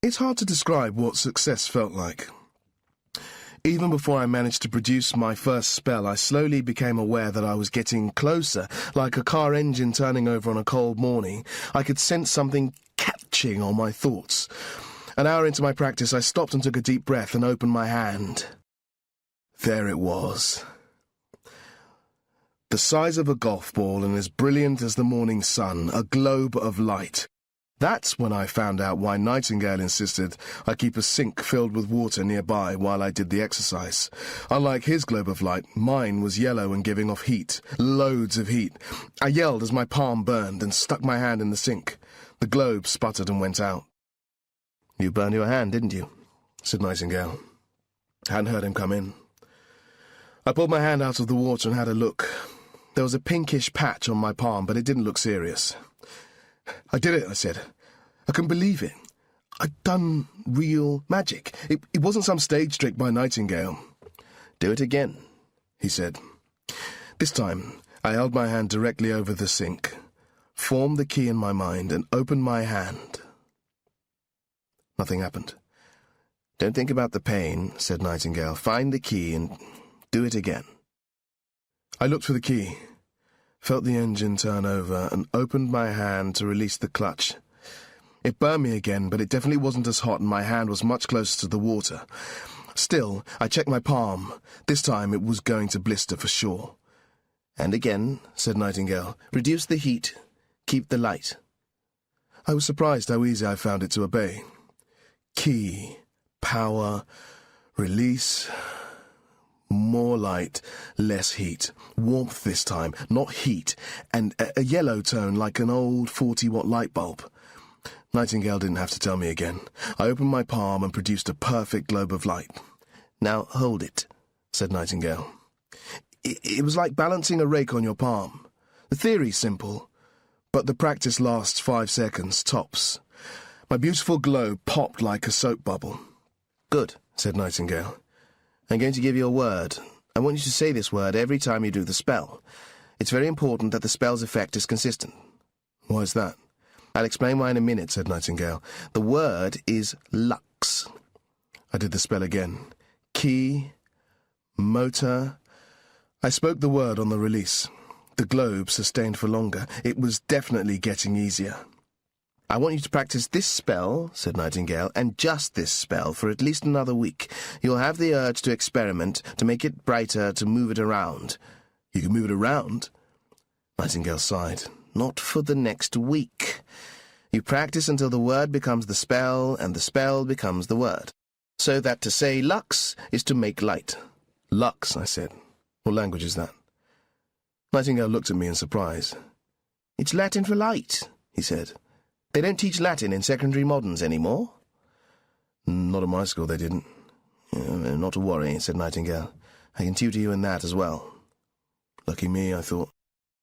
It's hard to describe what success felt like. Even before I managed to produce my first spell, I slowly became aware that I was getting closer, like a car engine turning over on a cold morning. I could sense something catching on my thoughts. An hour into my practice, I stopped and took a deep breath and opened my hand. There it was. The size of a golf ball and as brilliant as the morning sun, a globe of light. That's when I found out why Nightingale insisted I keep a sink filled with water nearby while I did the exercise. Unlike his globe of light, mine was yellow and giving off heat, loads of heat. I yelled as my palm burned and stuck my hand in the sink. The globe sputtered and went out. "You burned your hand, didn't you?" said Nightingale. Hadn't heard him come in. I pulled my hand out of the water and had a look. There was a pinkish patch on my palm, but it didn't look serious. "I did it," I said. "I couldn't believe it. I'd done real magic. It wasn't some stage trick by Nightingale." "Do it again," he said. This time, I held my hand directly over the sink, formed the key in my mind, and opened my hand. Nothing happened. "Don't think about the pain," said Nightingale. "Find the key and do it again." I looked for the key, felt the engine turn over, and opened my hand to release the clutch. It burned me again, but it definitely wasn't as hot, and my hand was much closer to the water. Still, I checked my palm. This time it was going to blister for sure. "And again," said Nightingale. "Reduce the heat. Keep the light." I was surprised how easy I found it to obey. Key, power, release. More light, less heat. Warmth this time, not heat, and a yellow tone like an old 40-watt light bulb. Nightingale didn't have to tell me again. I opened my palm and produced a perfect globe of light. "Now hold it," said Nightingale. It was like balancing a rake on your palm. The theory's simple, but the practice lasts 5 seconds, tops. My beautiful globe popped like a soap bubble. "Good," said Nightingale. "I'm going to give you a word. I want you to say this word every time you do the spell. It's very important that the spell's effect is consistent." "Why is that?" "I'll explain why in a minute," said Nightingale. "The word is lux." I did the spell again. Key, motor. I spoke the word on the release. The globe sustained for longer. It was definitely getting easier. "I want you to practice this spell," said Nightingale, "and just this spell for at least another week. You'll have the urge to experiment, to make it brighter, to move it around." "You can move it around?" Nightingale sighed. "Not for the next week. You practice until the word becomes the spell, and the spell becomes the word. So that to say lux is to make light." "Lux," I said. "What language is that?" Nightingale looked at me in surprise. "It's Latin for light," he said. "They don't teach Latin in secondary moderns anymore." "Not at my school, they didn't." "Not to worry," said Nightingale. "I can tutor you in that as well." Lucky me, I thought.